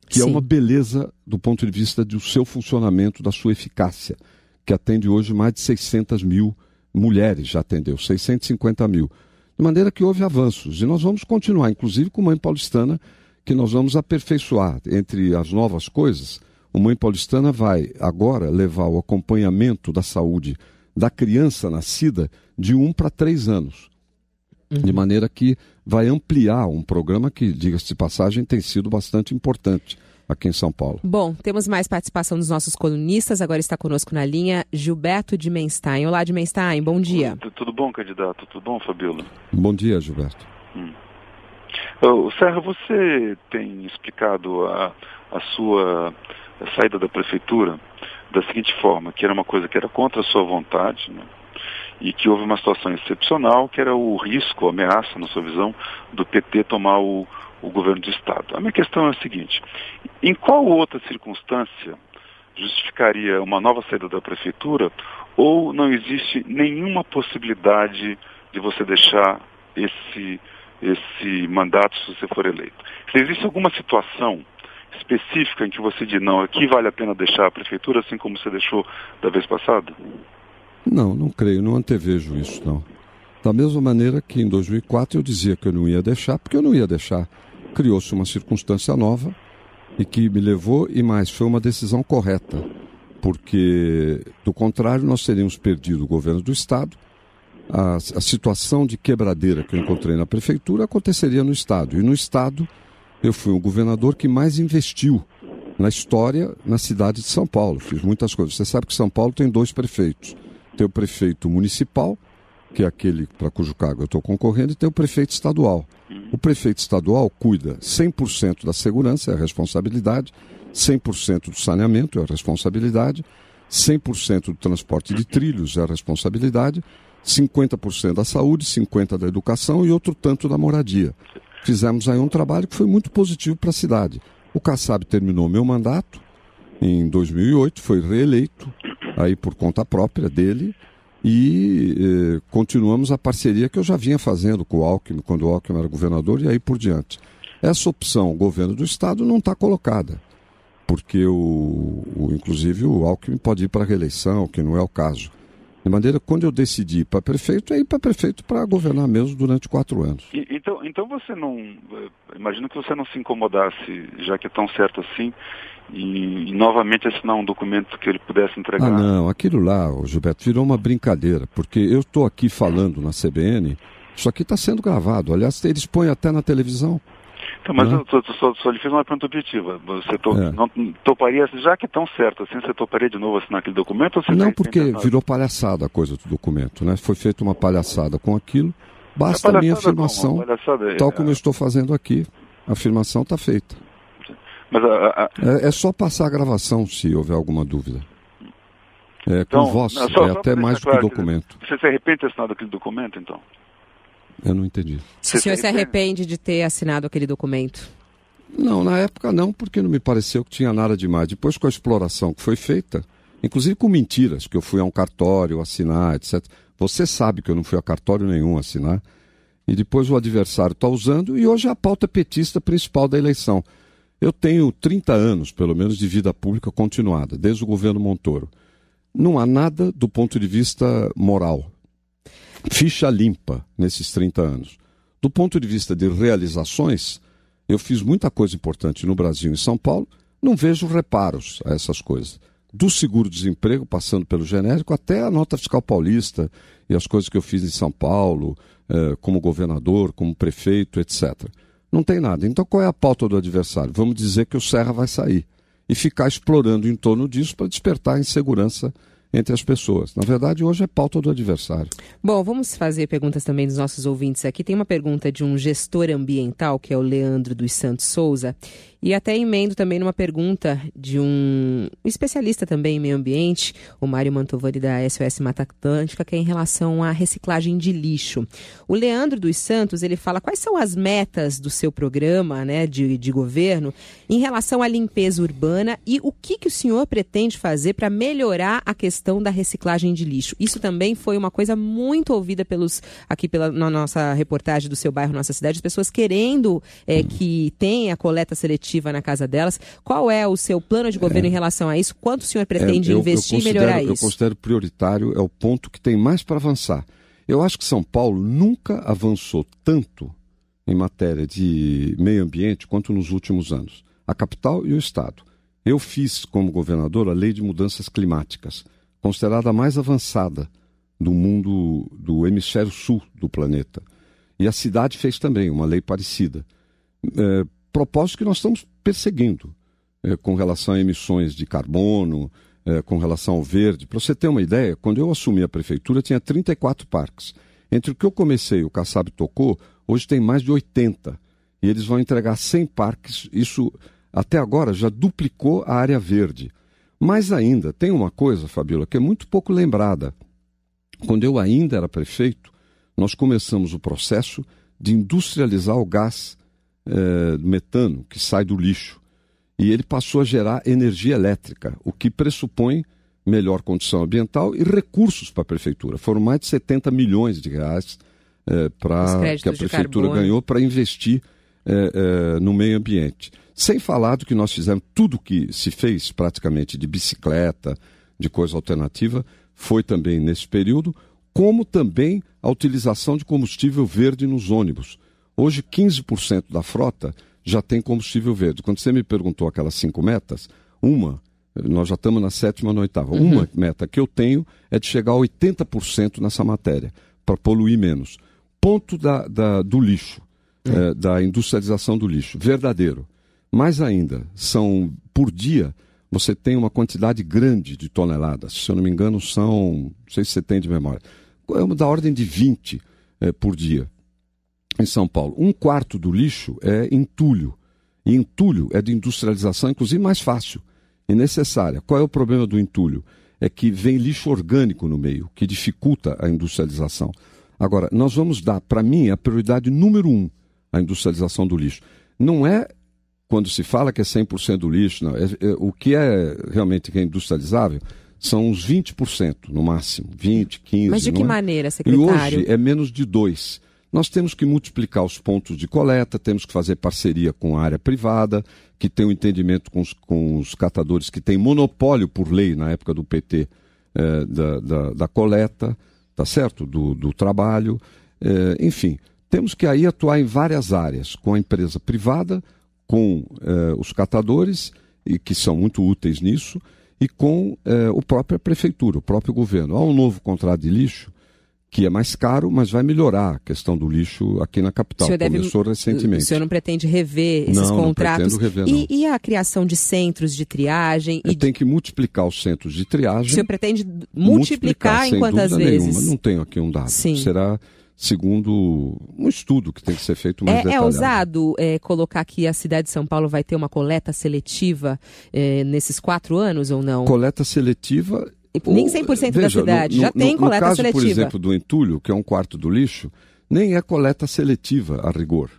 que Sim. É uma beleza do ponto de vista do seu funcionamento, da sua eficácia, que atende hoje mais de 600 mil mulheres, já atendeu 650 mil. De maneira que houve avanços. E nós vamos continuar, inclusive com Mãe Paulistana, que nós vamos aperfeiçoar. Entre as novas coisas, o Mãe Paulistana vai agora levar o acompanhamento da saúde da criança nascida de 1 para 3 anos. De maneira que vai ampliar um programa que, diga-se de passagem, tem sido bastante importante aqui em São Paulo. Bom, temos mais participação dos nossos colunistas. Agora está conosco na linha Gilberto Dimenstein. Olá, Dimenstein, bom dia. Tudo bom, candidato? Tudo bom, Fabíola? Bom dia, Gilberto. Serra, você tem explicado a sua saída da prefeitura da seguinte forma, que era uma coisa que era contra a sua vontade, né? E que houve uma situação excepcional, que era o risco, a ameaça, na sua visão, do PT tomar o governo do Estado. A minha questão é a seguinte: em qual outra circunstância justificaria uma nova saída da prefeitura, ou não existe nenhuma possibilidade de você deixar esse mandato se você for eleito? Se existe alguma situação específica em que você diz, não, aqui vale a pena deixar a prefeitura, assim como você deixou da vez passada? Não creio, não antevejo isso, não. Da mesma maneira que em 2004 eu dizia que eu não ia deixar, porque eu não ia deixar. Criou-se uma circunstância nova e que me levou, e mais, foi uma decisão correta, porque, do contrário, nós teríamos perdido o governo do Estado. A situação de quebradeira que eu encontrei na prefeitura aconteceria no Estado. E no Estado, eu fui o governador que mais investiu na história na cidade de São Paulo. Fiz muitas coisas. Você sabe que São Paulo tem 2 prefeitos. Tem o prefeito municipal, que é aquele para cujo cargo eu estou concorrendo, e tem o prefeito estadual. O prefeito estadual cuida 100% da segurança, é a responsabilidade, 100% do saneamento, é a responsabilidade, 100% do transporte de trilhos, é a responsabilidade, 50% da saúde, 50% da educação e outro tanto da moradia. Fizemos aí um trabalho que foi muito positivo para a cidade. O Kassab terminou meu mandato em 2008, foi reeleito, aí por conta própria dele, e continuamos a parceria que eu já vinha fazendo com o Alckmin, quando o Alckmin era governador, e aí por diante. Essa opção, o governo do Estado, não está colocada, porque inclusive o Alckmin pode ir para a reeleição, que não é o caso. De maneira que quando eu decidi ir para prefeito, é ir para prefeito para governar mesmo durante 4 anos. Então você não... Imagino que você não se incomodasse, já que é tão certo assim, e novamente assinar um documento que ele pudesse entregar. Ah, não. Aquilo lá, Gilberto, virou uma brincadeira, porque eu estou aqui falando na CBN, isso aqui está sendo gravado. Aliás, eles põem até na televisão. Então, mas eu só lhe fiz uma pergunta objetiva. Você não toparia, já que é tão certo assim, você toparia de novo assinar aquele documento? Ou você não, porque virou palhaçada a coisa do documento, né? Foi feita uma palhaçada com aquilo, basta a minha afirmação, tal como eu estou fazendo aqui. A afirmação está feita. Mas é só passar a gravação se houver alguma dúvida. Com voz, até mais do que documento. Você se arrepende de ter assinado aquele documento, então? Eu não entendi. O senhor se arrepende de ter assinado aquele documento? Não, na época não, porque não me pareceu que tinha nada demais. Depois, com a exploração que foi feita, inclusive com mentiras, que eu fui a um cartório assinar, etc. Você sabe que eu não fui a cartório nenhum assinar. E depois o adversário está usando, e hoje é a pauta petista principal da eleição. Eu tenho 30 anos, pelo menos, de vida pública continuada, desde o governo Montoro. Não há nada do ponto de vista moral. Ficha limpa nesses 30 anos. Do ponto de vista de realizações, eu fiz muita coisa importante no Brasil e em São Paulo, não vejo reparos a essas coisas. Do seguro-desemprego, passando pelo genérico, até a nota fiscal paulista e as coisas que eu fiz em São Paulo, como governador, como prefeito, etc. Não tem nada. Então qual é a pauta do adversário? Vamos dizer que o Serra vai sair e ficar explorando em torno disso para despertar insegurança entre as pessoas. Na verdade, hoje é pauta do adversário. Bom, vamos fazer perguntas também dos nossos ouvintes aqui. Tem uma pergunta de um gestor ambiental, que é o Leandro dos Santos Souza, e até emendo também numa pergunta de um especialista também em meio ambiente, o Mário Mantovani da SOS Mata Atlântica, que é em relação à reciclagem de lixo. O Leandro dos Santos, ele fala quais são as metas do seu programa, né, de governo em relação à limpeza urbana e o que o senhor pretende fazer para melhorar a questão da reciclagem de lixo. Isso também foi uma coisa muito ouvida na nossa reportagem do Seu Bairro, Nossa Cidade, as pessoas querendo que tenha coleta seletiva na casa delas. Qual é o seu plano de governo em relação a isso? Quanto o senhor pretende investir e melhorar isso? Eu considero prioritário, é o ponto que tem mais para avançar. Eu acho que São Paulo nunca avançou tanto em matéria de meio ambiente quanto nos últimos anos. A capital e o Estado. Eu fiz, como governador, a Lei de Mudanças Climáticas, considerada a mais avançada do mundo, do hemisfério sul do planeta. E a cidade fez também uma lei parecida. Propósito que nós estamos perseguindo com relação a emissões de carbono, com relação ao verde. Para você ter uma ideia, quando eu assumi a prefeitura, tinha 34 parques. Entre o que eu comecei e o Kassab tocou, hoje tem mais de 80. E eles vão entregar 100 parques. Isso, até agora, já duplicou a área verde. Mas ainda, tem uma coisa, Fabíola, que é muito pouco lembrada. Quando eu ainda era prefeito, nós começamos o processo de industrializar o gás metano que sai do lixo. E ele passou a gerar energia elétrica, o que pressupõe melhor condição ambiental e recursos para a prefeitura. Foram mais de 70 milhões de reais que a prefeitura ganhou para investir no meio ambiente. Sem falar do que nós fizemos, tudo que se fez praticamente de bicicleta, de coisa alternativa, foi também nesse período, como também a utilização de combustível verde nos ônibus. Hoje, 15% da frota já tem combustível verde. Quando você me perguntou aquelas 5 metas, nós já estamos na 7ª, na 8ª. Uma meta que eu tenho é de chegar a 80% nessa matéria, para poluir menos. Ponto do lixo, da industrialização do lixo, verdadeiro. Mais ainda, por dia, você tem uma quantidade grande de toneladas. Se eu não me engano, não sei se você tem de memória, da ordem de 20 por dia. Em São Paulo, 1/4 do lixo é entulho. E entulho é de industrialização, inclusive, mais fácil e necessária. Qual é o problema do entulho? É que vem lixo orgânico no meio, que dificulta a industrialização. Agora, nós vamos dar, para mim, a prioridade número 1, a industrialização do lixo. Não é quando se fala que é 100% do lixo, não. O que é realmente industrializável são uns 20% no máximo, 20, 15%. Mas de que maneira, secretário? E hoje é menos de 2%. Nós temos que multiplicar os pontos de coleta, temos que fazer parceria com a área privada, que tem um entendimento com os catadores que tem monopólio por lei, na época do PT, da coleta, tá certo? Do trabalho, enfim. Temos que aí atuar em várias áreas, com a empresa privada, com os catadores, e que são muito úteis nisso, e com a própria prefeitura, o próprio governo. Há um novo contrato de lixo, que é mais caro, mas vai melhorar a questão do lixo aqui na capital. Começou recentemente. O senhor não pretende rever esses contratos? Não pretendo rever, não. E a criação de centros de triagem? Tem que multiplicar os centros de triagem. O senhor pretende multiplicar em quantas vezes? Nenhuma. Não tenho aqui um dado. Sim. Será segundo um estudo que tem que ser feito mais detalhado. É ousado colocar que a cidade de São Paulo vai ter uma coleta seletiva nesses 4 anos ou não? Coleta seletiva... Nem 100% da cidade, já tem coleta no caso, seletiva. Por exemplo, do entulho, que é 1/4 do lixo, nem é coleta seletiva a rigor,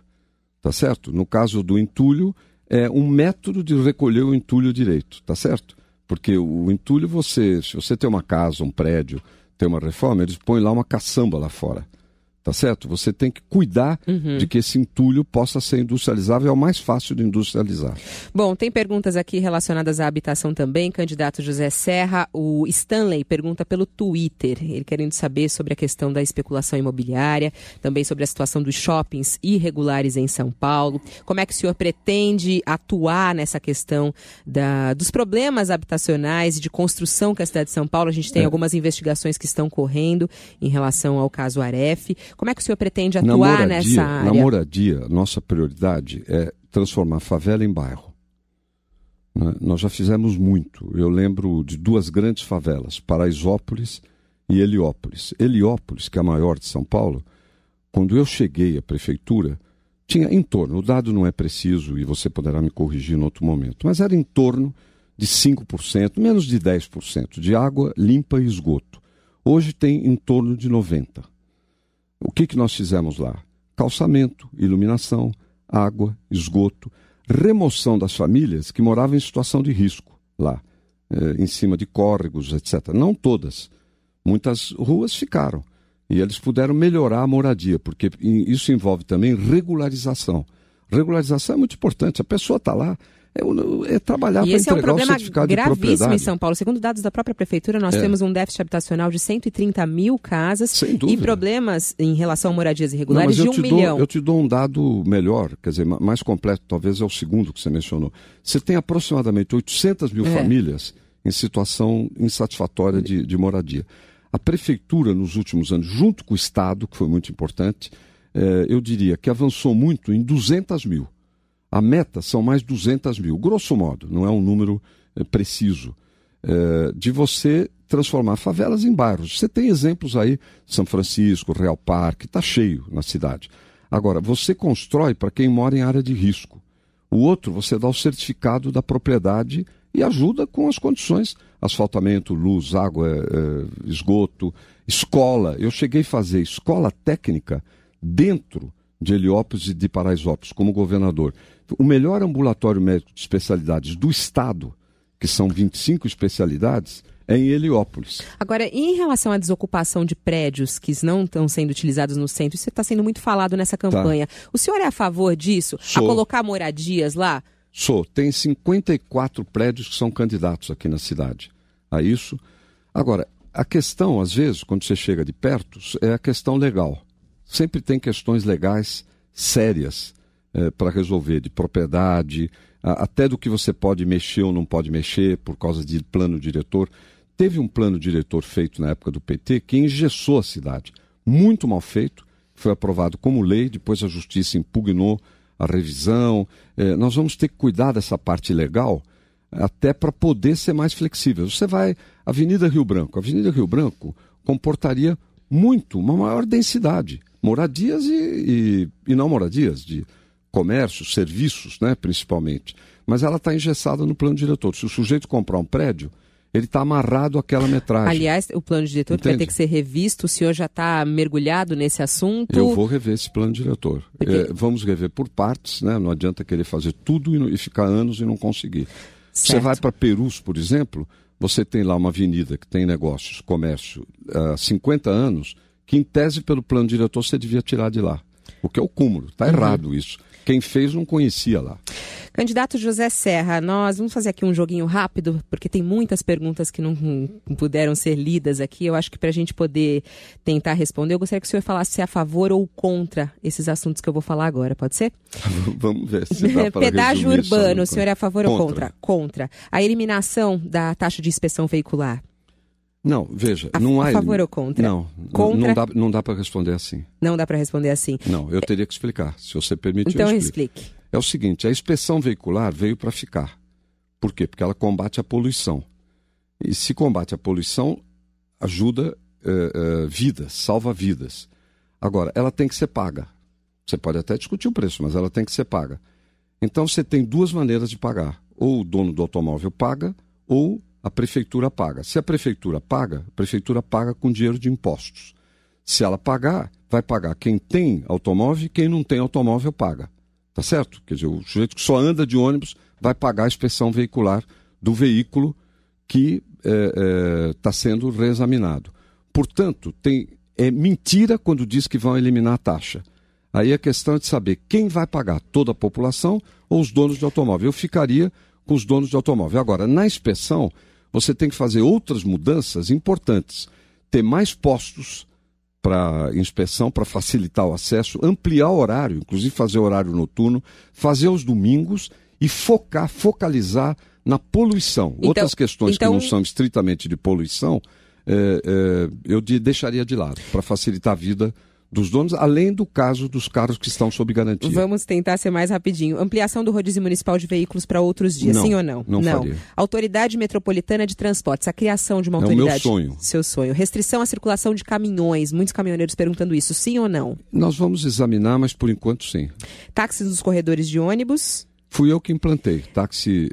tá certo? No caso do entulho, é um método de recolher o entulho direito, tá certo? Porque o entulho, se você tem uma casa, um prédio, tem uma reforma, eles põem lá uma caçamba lá fora, tá certo? Você tem que cuidar de que esse entulho possa ser industrializável, é o mais fácil de industrializar. Bom, tem perguntas aqui relacionadas à habitação também. Candidato José Serra, o Stanley pergunta pelo Twitter, ele querendo saber sobre a questão da especulação imobiliária, também sobre a situação dos shoppings irregulares em São Paulo. Como é que o senhor pretende atuar nessa questão dos problemas habitacionais e de construção que a cidade de São Paulo? A gente tem algumas investigações que estão correndo em relação ao caso Aref. Como é que o senhor pretende atuar nessa área? Na moradia, nossa prioridade é transformar a favela em bairro. Né? Nós já fizemos muito. Eu lembro de 2 grandes favelas, Paraisópolis e Heliópolis. Heliópolis, que é a maior de São Paulo, quando eu cheguei à prefeitura, tinha em torno, o dado não é preciso e você poderá me corrigir em outro momento, mas era em torno de 5%, menos de 10% de água limpa e esgoto. Hoje tem em torno de 90%. O que nós fizemos lá? Calçamento, iluminação, água, esgoto, remoção das famílias que moravam em situação de risco lá, em cima de córregos, etc. Não todas. Muitas ruas ficaram. E eles puderam melhorar a moradia, porque isso envolve também regularização. Regularização é muito importante. A pessoa está lá, é trabalhar para entregar o certificado de propriedade. E esse é um problema gravíssimo em São Paulo. Segundo dados da própria prefeitura, nós temos um déficit habitacional de 130 mil casas e problemas em relação a moradias irregulares de 1 milhão. Eu te dou um dado melhor, quer dizer, mais completo, talvez é o segundo que você mencionou. Você tem aproximadamente 800 mil famílias em situação insatisfatória de moradia. A prefeitura, nos últimos anos, junto com o Estado, que foi muito importante, eu diria que avançou muito em 200 mil. A meta são mais 200 mil, grosso modo, não é um número preciso, de você transformar favelas em bairros. Você tem exemplos aí, São Francisco, Real Parque, está cheio na cidade. Agora, você constrói para quem mora em área de risco. O outro, você dá o certificado da propriedade e ajuda com as condições, asfaltamento, luz, água, esgoto, escola. Eu cheguei a fazer escola técnica dentro de Heliópolis e de Paraisópolis, como governador. O melhor ambulatório médico de especialidades do Estado, que são 25 especialidades, é em Heliópolis. Agora, em relação à desocupação de prédios que não estão sendo utilizados no centro, isso está sendo muito falado nessa campanha. O senhor é a favor disso? Sou. A colocar moradias lá? Sou. Tem 54 prédios que são candidatos aqui na cidade a isso. Agora, a questão, às vezes, quando você chega de perto, é a questão legal. Sempre tem questões legais sérias para resolver, de propriedade, até do que você pode mexer ou não pode mexer por causa de plano diretor. Teve um plano diretor feito na época do PT que engessou a cidade. Muito mal feito, foi aprovado como lei, depois a justiça impugnou a revisão. Nós vamos ter que cuidar dessa parte legal até para poder ser mais flexível. Você vai, Avenida Rio Branco. A Avenida Rio Branco comportaria uma maior densidade. Moradias e não moradias, de comércio, serviços, né, principalmente. Mas ela está engessada no plano diretor. Se o sujeito comprar um prédio, ele está amarrado àquela metragem. Aliás, o plano diretor vai ter que ser revisto. O senhor já está mergulhado nesse assunto? Eu vou rever esse plano diretor. Vamos rever por partes, né? Não adianta querer fazer tudo e ficar anos e não conseguir. Certo. Você vai para Perus, por exemplo, você tem lá uma avenida que tem negócios, comércio, há 50 anos, que em tese pelo plano diretor você devia tirar de lá. O que é o cúmulo, está errado isso. Quem fez não conhecia lá. Candidato José Serra, nós vamos fazer aqui um joguinho rápido, porque tem muitas perguntas que não puderam ser lidas aqui. Eu acho que para a gente poder tentar responder, eu gostaria que o senhor falasse se é a favor ou contra esses assuntos que eu vou falar agora, pode ser? Vamos ver se dá para Pedágio urbano, o senhor é a favor contra. ou contra? Contra. A eliminação da taxa de inspeção veicular? Não, veja, não há... A favor ou contra? Não, contra? Não dá para responder assim. Não dá para responder assim? Não, eu teria que explicar, se você permitir. Então eu explique. É o seguinte, a inspeção veicular veio para ficar. Por quê? Porque ela combate a poluição. E se combate a poluição, ajuda vidas, salva vidas. Agora, ela tem que ser paga. Você pode até discutir o preço, mas ela tem que ser paga. Então você tem duas maneiras de pagar. Ou o dono do automóvel paga, ou a prefeitura paga. Se a prefeitura paga com dinheiro de impostos. Se ela pagar, vai pagar quem tem automóvel e quem não tem automóvel paga. Tá certo? Quer dizer, o sujeito que só anda de ônibus vai pagar a inspeção veicular do veículo que está sendo reexaminado. Portanto, é mentira quando diz que vão eliminar a taxa. Aí a questão é de saber quem vai pagar, toda a população ou os donos de automóvel. Eu ficaria com os donos de automóvel. Agora, na inspeção, você tem que fazer outras mudanças importantes. Ter mais postos para inspeção, para facilitar o acesso, ampliar o horário, inclusive fazer horário noturno, fazer os domingos e focalizar na poluição. Então, outras questões que não são estritamente de poluição, eu deixaria de lado, para facilitar a vida dos donos, além do caso dos carros que estão sob garantia. Vamos tentar ser mais rapidinho. Ampliação do rodízio municipal de veículos para outros dias, não, sim ou não? Não faria. Autoridade Metropolitana de Transportes, a criação de uma autoridade. É o meu sonho. Seu sonho. Restrição à circulação de caminhões, muitos caminhoneiros perguntando isso, sim ou não? Nós vamos examinar, mas por enquanto sim. Táxis nos corredores de ônibus? Fui eu que implantei. Táxi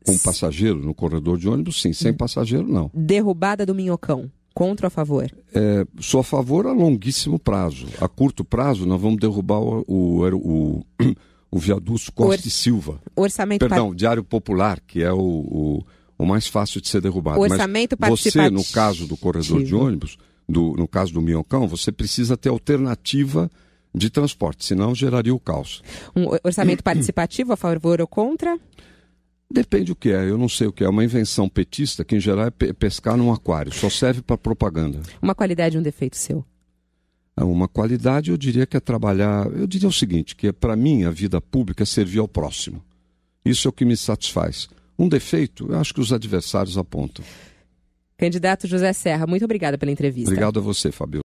com passageiro no corredor de ônibus, sim. Sem passageiro, não. Derrubada do Minhocão. Contra ou a favor? Sou a favor a longuíssimo prazo. A curto prazo, nós vamos derrubar o viaduto Costa e Silva. Diário Popular, que é o mais fácil de ser derrubado. O orçamento participativo. Você, no caso do corredor de ônibus, no caso do Minhocão, você precisa ter alternativa de transporte, senão geraria o caos. Um orçamento participativo, a favor ou contra? Depende o que é, eu não sei o que é. Uma invenção petista que, em geral, é pescar num aquário. Só serve para propaganda. Uma qualidade e um defeito seu? Uma qualidade, eu diria que é trabalhar... Eu diria o seguinte, que para mim a vida pública é servir ao próximo. Isso é o que me satisfaz. Um defeito, eu acho que os adversários apontam. Candidato José Serra, muito obrigada pela entrevista. Obrigado a você, Fabio.